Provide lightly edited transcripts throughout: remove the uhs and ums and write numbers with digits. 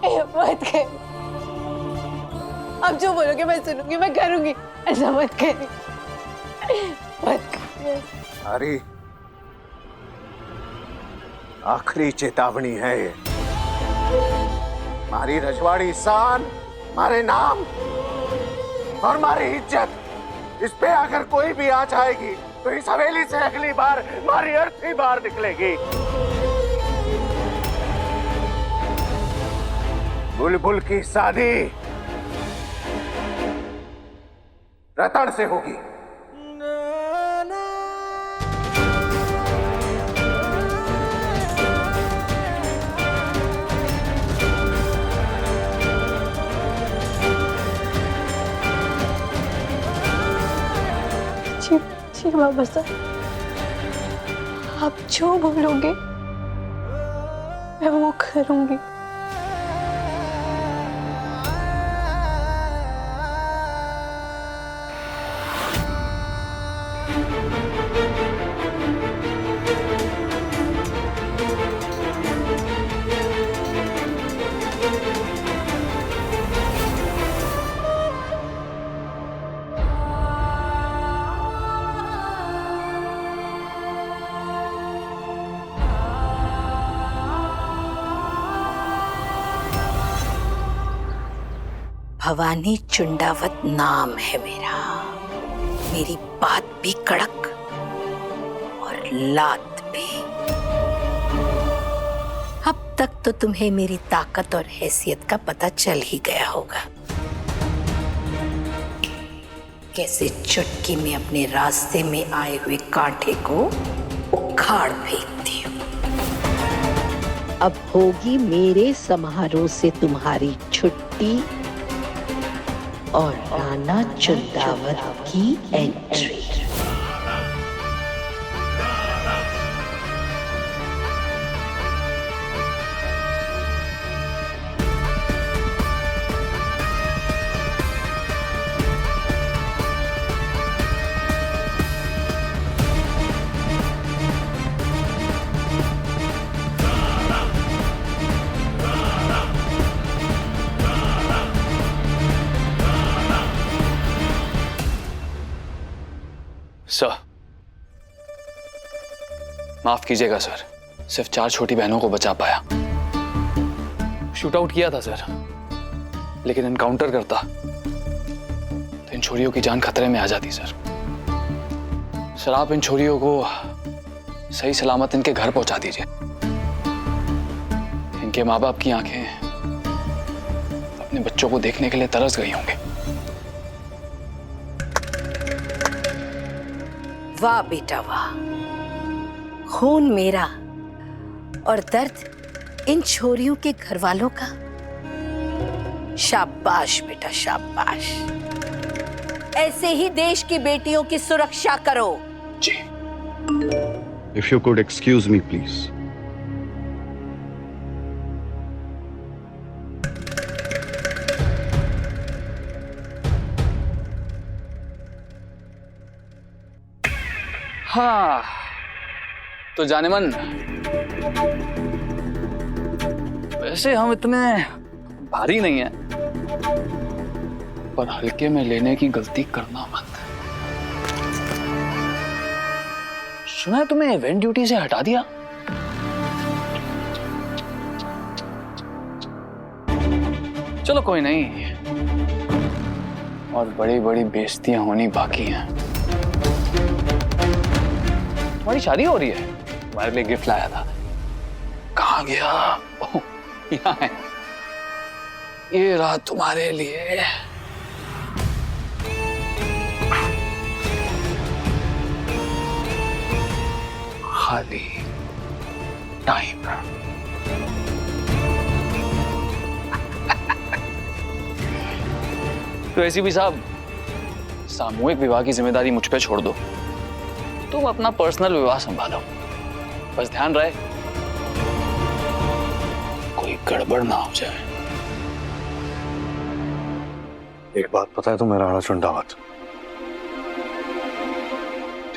मत कर, अब जो बोलोगे मैं सुनूंगी, मैं करूंगी। ऐसा मत कर, मत कर। अरे आखिरी चेतावनी है ये। हमारी रजवाड़ी शान, हमारे नाम और हमारी इज्जत, इस पे अगर कोई भी आ जाएगी तो इस हवेली से अगली बार हमारी अर्थी बाहर निकलेगी। बुलबुल की शादी रतन से होगी। जी बाबा साहब, आप जो बोलोगे मैं वो करूंगी। भवानी चुंडावत नाम है मेरा। मेरी बात भी कड़क और लात भी। अब तक तो तुम्हें मेरी ताकत और हैसियत का पता चल ही गया होगा। कैसे चुटकी में अपने रास्ते में आए हुए कांटे को उखाड़ फेंकती हूँ। अब होगी मेरे समारोह से तुम्हारी छुट्टी और राणा चुंडावत की एंट्री। सर, माफ कीजिएगा सर, सिर्फ 4 छोटी बहनों को बचा पाया। शूट आउट किया था सर, लेकिन एनकाउंटर करता तो इन छोरियों की जान खतरे में आ जाती सर। सर, आप इन छोरियों को सही सलामत इनके घर पहुंचा दीजिए। इनके माँ बाप की आंखें अपने बच्चों को देखने के लिए तरस गई होंगे। वाह बेटा वाह, खून मेरा और दर्द इन छोरियों के घर वालों का। शाबाश बेटा शाबाश, ऐसे ही देश की बेटियों की सुरक्षा करो। जी। If you could excuse me, please. हाँ, तो जानेमन, वैसे हम इतने भारी नहीं हैं, पर हल्के में लेने की गलती करना मत। सुना है तुम्हें इवेंट ड्यूटी से हटा दिया? चलो कोई नहीं, और बड़ी बड़ी बेइज्जतियां होनी बाकी हैं। तुम्हारी शादी हो रही है, तुम्हारे लिए गिफ्ट लाया था। कहाँ गया? ओह, यहाँ है। ये रहा तुम्हारे लिए। खाली टाइम। तो ऐसी भी साहब, सामूहिक विवाह की जिम्मेदारी मुझ पे छोड़ दो। तुम अपना पर्सनल विवाह संभालो, बस ध्यान रहे कोई गड़बड़ ना हो जाए। एक बात पता है तुम्हें राणा चुंडावत,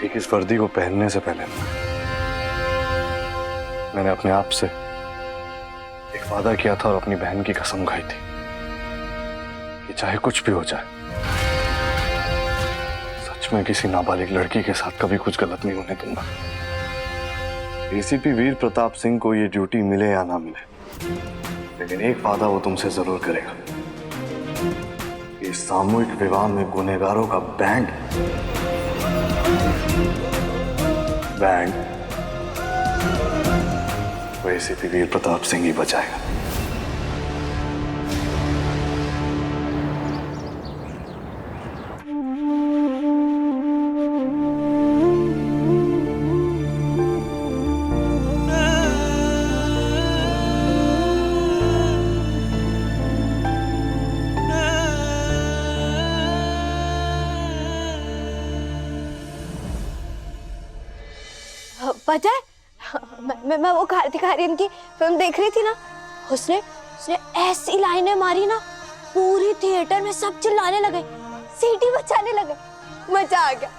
ठीक इस वर्दी को पहनने से पहले मैंने अपने आप से एक वादा किया था और अपनी बहन की कसम खाई थी कि चाहे कुछ भी हो जाए, सच में किसी नाबालिग लड़की के साथ कभी कुछ गलत नहीं होने दूंगा। एसीपी वीर प्रताप सिंह को ये ड्यूटी मिले या ना मिले, लेकिन एक वादा वो तुमसे जरूर करेगा कि इस सामूहिक विवाह में गुनहगारों का बैंड वो एसीपी वीर प्रताप सिंह ही बचाएगा। पता है, मैं वो कार्तिक आर्यन की फिल्म देख रही थी ना, उसने ऐसी लाइनें मारी ना, पूरी थिएटर में सब चिल्लाने लगे, सीटी बजाने लगे, मजा आ गया।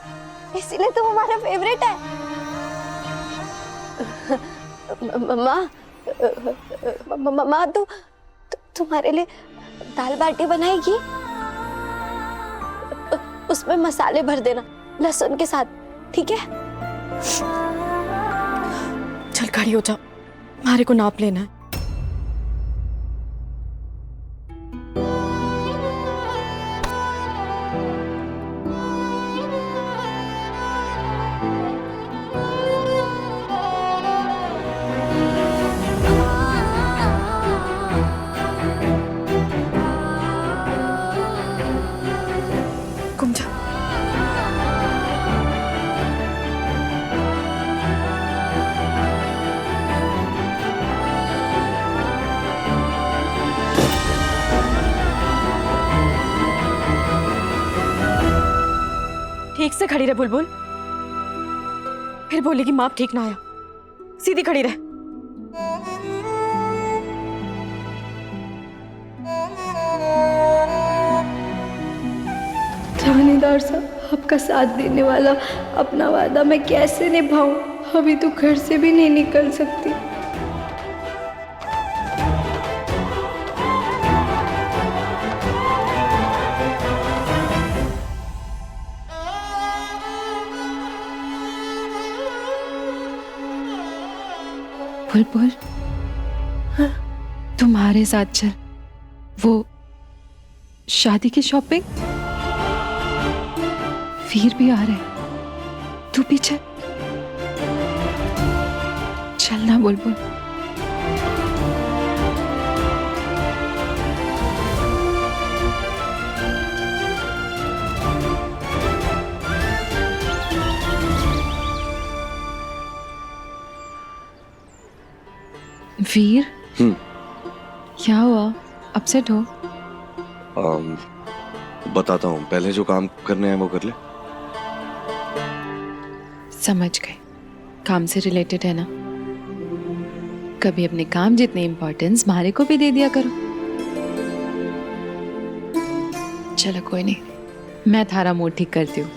इसीलिए तो हमारा फेवरेट है। माँ तुम्हारे लिए दाल बाटी बनाएगी, उसमें मसाले भर देना लहसुन के साथ, ठीक है? चल खड़ी हो जा, हमारे को नाप लेना है। घूम जा। ठीक से खड़ी रह बुलबुल, फिर बोलेगी माप ठीक ना आया। सीधी खड़ी रह। थानेदार साहब, आपका साथ देने वाला अपना वादा मैं कैसे निभाऊं? अभी तो घर से भी नहीं निकल सकती। बुलबुल, तुम्हारे साथ चल, वो शादी की शॉपिंग। वीर भी आ रहे, तू भी चल। चलना बुलबुल। वीर, क्या हुआ? अपसेट हो? बताता हूँ, पहले जो काम करने हैं वो कर ले। समझ गए, काम से रिलेटेड है ना। कभी अपने काम जितनी इंपॉर्टेंस हमारे को भी दे दिया करो। चलो कोई नहीं, मैं थारा मूड ठीक करती हूँ।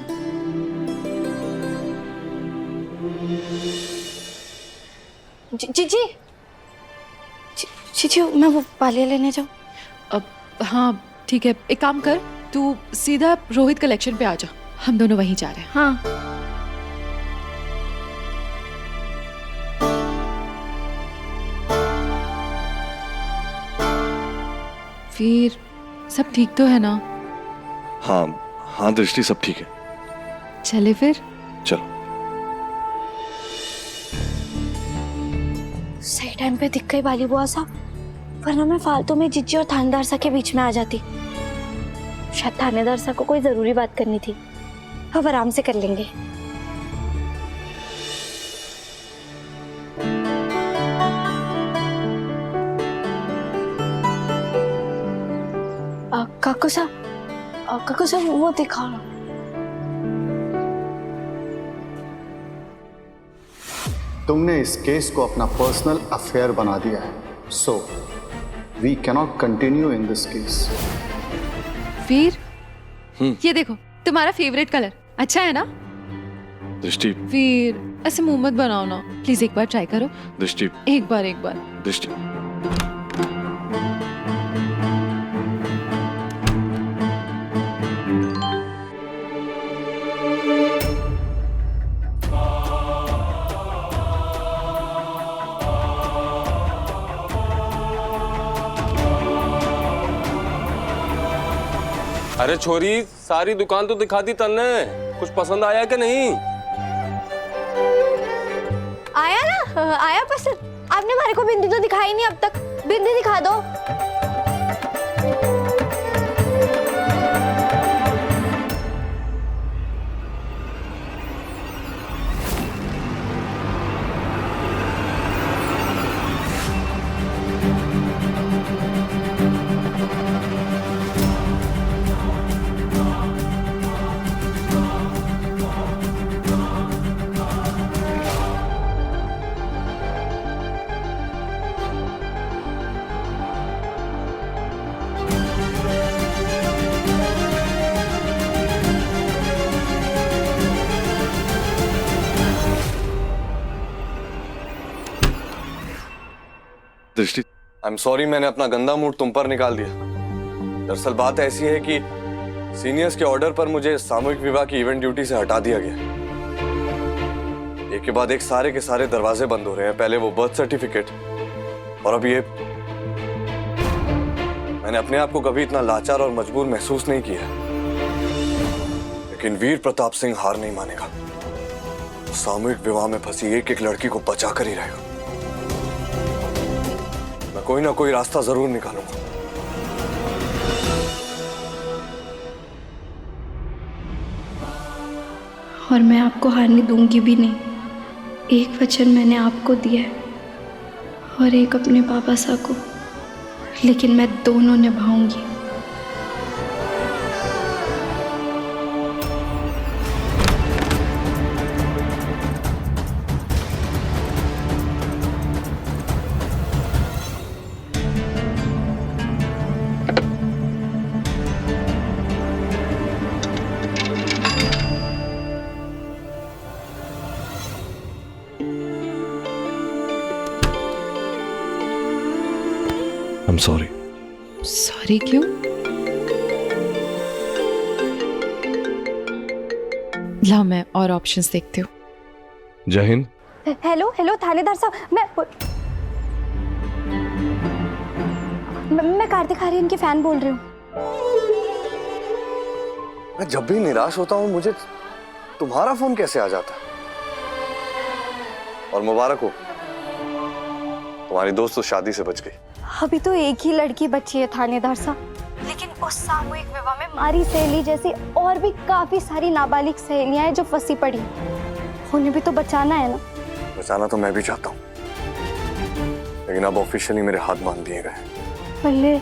जी मैं वो पालिया लेने जाऊँ? अब हाँ ठीक है, एक काम कर, तू सीधा रोहित कलेक्शन पे आ जा, हम दोनों वहीं जा रहे हैं। हाँ। फिर सब ठीक तो है ना? हाँ हाँ दृष्टि, सब ठीक है। चले फिर। चलो। सही टाइम पे दिख गई बाली बुआ साहब, वरना मैं फालतू में जिज्जी और थानेदार साहब के बीच में आ जाती। शायद थानेदार साहब को कोई जरूरी बात करनी थी, अब आराम से कर लेंगे। काकू साहब वो दिखा रहा। तुमने इस केस को अपना पर्सनल अफेयर बना दिया है, so we cannot continue in this case. Veer, ये देखो तुम्हारा फेवरेट कलर, अच्छा है ना? दृष्टि, वीर ऐसे मुंह मत बनाओ ना, प्लीज एक बार ट्राई करो। दृष्टि, एक बार। दृष्टि। अरे छोरी, सारी दुकान तो दिखा दी तन्ने, कुछ पसंद आया कि नहीं? आया ना, आया पसंद। आपने हमारे को बिंदी तो दिखाई नहीं अब तक, बिंदी दिखा दो। दृष्टि, आई एम सॉरी, मैंने अपना गंदा मूड तुम पर निकाल दिया। दरअसल बात ऐसी है कि सीनियर्स के ऑर्डर पर मुझे सामूहिक विवाह की इवेंट ड्यूटी से हटा दिया गया। एक के बाद एक सारे के सारे दरवाजे बंद हो रहे हैं। पहले वो बर्थ सर्टिफिकेट और अब ये। मैंने अपने आप को कभी इतना लाचार और मजबूर महसूस नहीं किया, लेकिन वीर प्रताप सिंह हार नहीं मानेगा। सामूहिक विवाह में फंसी एक एक लड़की को बचा कर ही रहेगा। मैं कोई ना कोई रास्ता जरूर निकालूंगा। और मैं आपको हारने दूंगी भी नहीं। एक वचन मैंने आपको दिया है और एक अपने पापा सा को, लेकिन मैं दोनों निभाऊंगी। I'm sorry. सॉरी क्यों? लाओ मैं और ऑप्शंस देखती हूँ। जय हिंद। हेलो हेलो थानेदार साहब, मैं कार्तिक आर्यन की फैन बोल रही हूँ। मैं जब भी निराश होता हूँ मुझे तुम्हारा फोन कैसे आ जाता? और मुबारक हो, तुम्हारी दोस्त तो शादी से बच गई। अभी तो एक ही लड़की बची है थानेदार साहब, लेकिन उस सामूहिक विवाह में हमारी सहेली जैसी और भी काफी सारी नाबालिग सहेलियां हैं जो फंसी पड़ी हैं। उन्हें भी तो बचाना है ना। बचाना तो मैं भी चाहता हूँ, लेकिन अब ऑफिशियली मेरे हाथ बांध दिए गए। पहले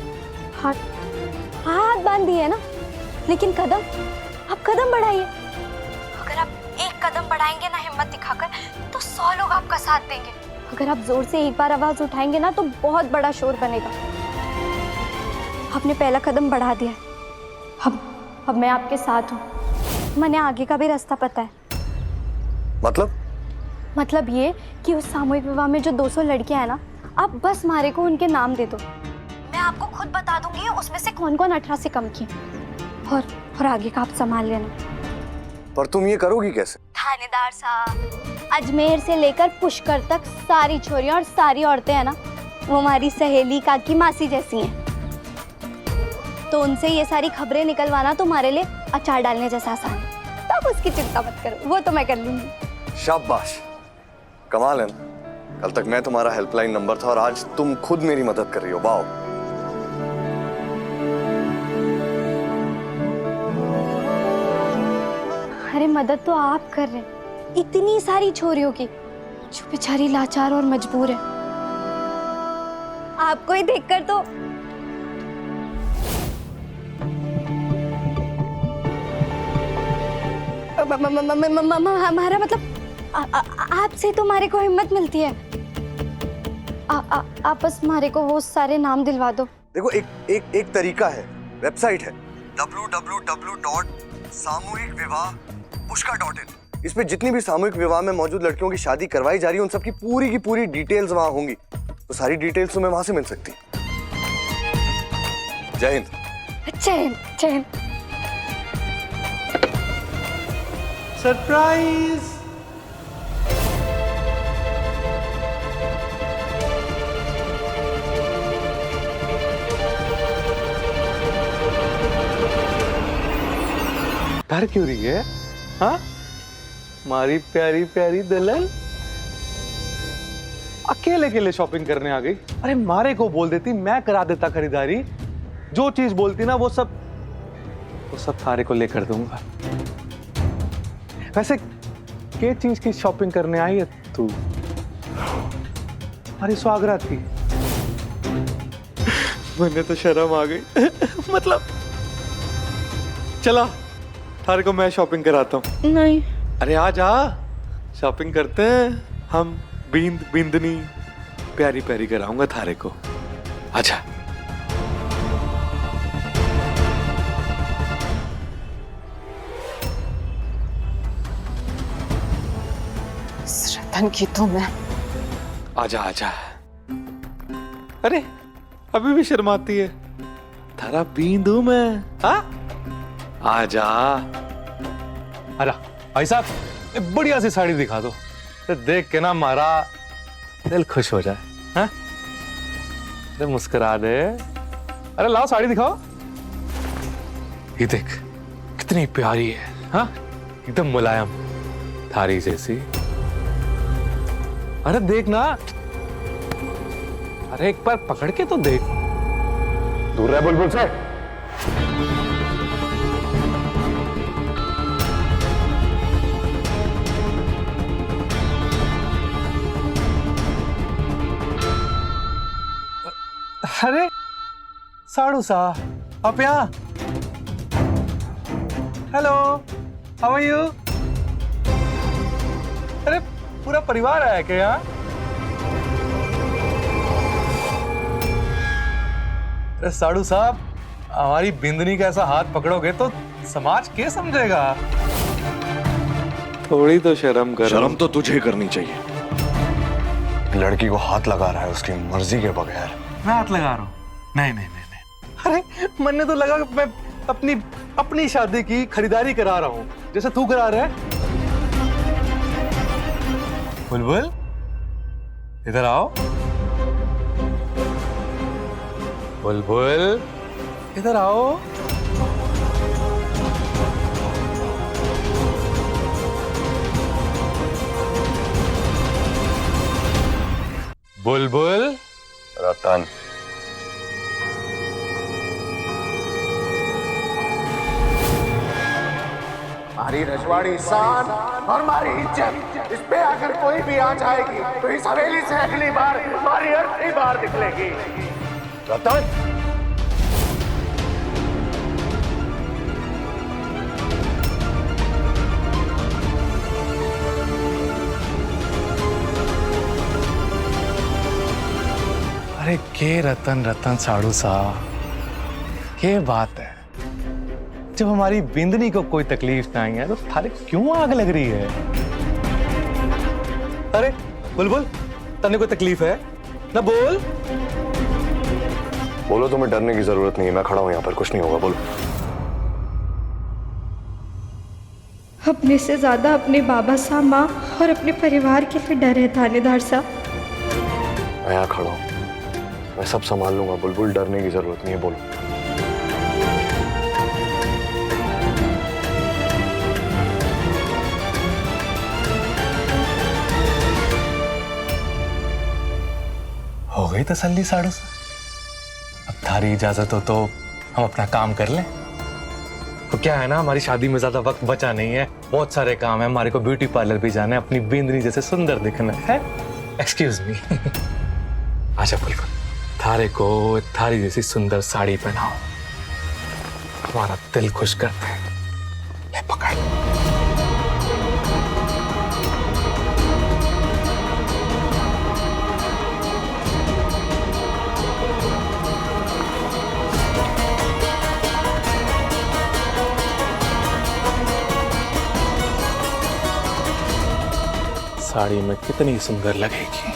हाथ बांध दिए ना, लेकिन कदम, आप कदम बढ़ाइए। अगर आप एक कदम बढ़ाएंगे ना हिम्मत दिखाकर, तो 100 लोग आपका साथ देंगे। अगर आप जोर से एक बार आवाज उठाएंगे ना, तो बहुत बड़ा शोर बनेगा। आपने पहला कदम बढ़ा दिया है, अब मैं आपके साथ हूँ। मैंने आगे का भी रास्ता पता है। मतलब ये कि उस सामूहिक विवाह में जो 200 लड़कियां हैं ना, आप बस मारे को उनके नाम दे दो। मैं आपको खुद बता दूंगी उसमें से कौन कौन 18 से कम की, और आगे का आप संभाल लेना। पर तुम ये करोगी कैसे? थानेदार साहब, अजमेर से लेकर पुष्कर तक सारी छोरियां और सारी औरतें हैं ना, वो हमारी सहेली काकी मासी जैसी हैं। तो उनसे ये सारी खबरें निकलवाना तुम्हारे लिए अचार डालने जैसा आसान है। तब उसकी चिंता मत करो, वो तो मैं कर लूंगी। शाबाश, कमाल है ना। कल तक मैं तुम्हारा हेल्पलाइन नंबर था और आज तुम खुद मेरी मदद कर रही हो। वाओ। अरे मदद तो आप कर रहे हैं इतनी सारी छोरियों की, जो बेचारी लाचार और मजबूर है। आपको ही देखकर तो हमारा मतलब आपसे तो हमारे को हिम्मत मिलती है। आप बस हमारे को वो सारे नाम दिलवा दो। देखो, एक तरीका है, वेबसाइट है www.samuhikvivah.pushkar.in। इस पे जितनी भी सामूहिक विवाह में मौजूद लड़कियों की शादी करवाई जा रही है, उन सबकी पूरी की पूरी डिटेल्स वहां होंगी। तो सारी डिटेल्स तुम्हें वहां से मिल सकती है। जय हिंद। जय हिंद। जय हिंद। सरप्राइज। डर क्यों रही है? हाँ, मारी प्यारी प्यारी दुल्हन अकेले अकेले शॉपिंग करने आ गई। अरे मारे को बोल देती, मैं करा देता खरीदारी। जो चीज बोलती ना वो सब थारे को लेकर दूंगा। वैसे के चीज की शॉपिंग करने आई है तू? हमारी स्वागरात की। मुझे तो शर्म आ गई। मतलब चला थारे को मैं शॉपिंग कराता हूँ। नहीं। अरे आ जा, शॉपिंग करते हैं हम। बिंदनी प्यारी प्यारी कराऊंगा थारे को। आजा। रतन की तो मैं। आजा आजा। अरे अभी भी शर्माती है। थारा बींदू मैं। हाँ, आजा। अरे भाई साहब, एक बढ़िया सी साड़ी दिखा दो, तो देख के ना हमारा दिल खुश हो जाए। हाँ, अरे मुस्कुरा दे। अरे लाओ साड़ी दिखाओ। ये देख कितनी प्यारी है। हाँ, एकदम मुलायम, थारी जैसी। अरे देख ना, अरे एक बार पकड़ के तो देख। दूर रह बुलबुल से। अरे साड़ू सा, आप यहाँ? Hello, how are you? अरे पूरा परिवार आया क्या यहाँ? अरे साड़ू साहब, हमारी बिंदनी का ऐसा हाथ पकड़ोगे तो समाज क्या समझेगा? थोड़ी तो शर्म करो। शर्म तो तुझे करनी चाहिए। लड़की को हाथ लगा रहा है उसकी मर्जी के बगैर। मैं हाथ लगा रहा हूँ? नहीं नहीं नहीं नहीं। अरे मन ने तो लगा कि मैं अपनी शादी की खरीदारी करा रहा हूँ, जैसे तू करा रहा है। बुलबुल इधर आओ। बुलबुल इधर आओ। बुलबुल। रतन, हमारी रजवाड़ी शान और हमारी इज्जत, इस पे अगर कोई भी आ जाएगी तो इस हवेली से अगली बार हमारी अर्थी बार निकलेगी। रतन, अरे के रतन रतन साड़ू सा, के बात है? जब हमारी बिंदनी को कोई तकलीफ नहीं है तो थारे क्यों आग लग रही है? अरे बुलबुल, तने कोई तकलीफ है ना? बोल। बोलो, तुम्हें डरने की जरूरत नहीं है। मैं खड़ा हूं यहाँ पर, कुछ नहीं होगा। बोलो। अपने से ज्यादा अपने बाबा साहब, माँ और अपने परिवार के लिए डर है थानेदार साहब। मैं यहाँ खड़ा हूँ, मैं सब संभाल लूंगा। बुलबुल, डरने की जरूरत नहीं है। बोलो। हो गई तसल्ली साड़ू से? अब थारी इजाजत हो तो हम अपना काम कर लें। तो क्या है ना, हमारी शादी में ज्यादा वक्त बचा नहीं है, बहुत सारे काम है। हमारे को ब्यूटी पार्लर भी जाना है, अपनी बिंदनी जैसे सुंदर दिखना है। Excuse me. आजा बुलबुल, थारे को थारी जैसी सुंदर साड़ी पहनाओ, हमारा दिल खुश करते हैं। ले पकड़। साड़ी में कितनी सुंदर लगेगी।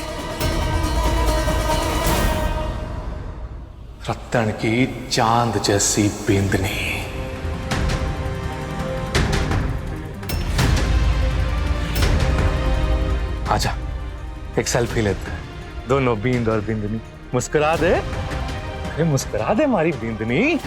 रतन की चांद जैसी बिंदनी। आजा, एक सेल्फी लेते हैं, दोनों बींद और बिंदनी। मुस्कुरा दे, अरे मुस्कुरा दे हमारी बिंदनी।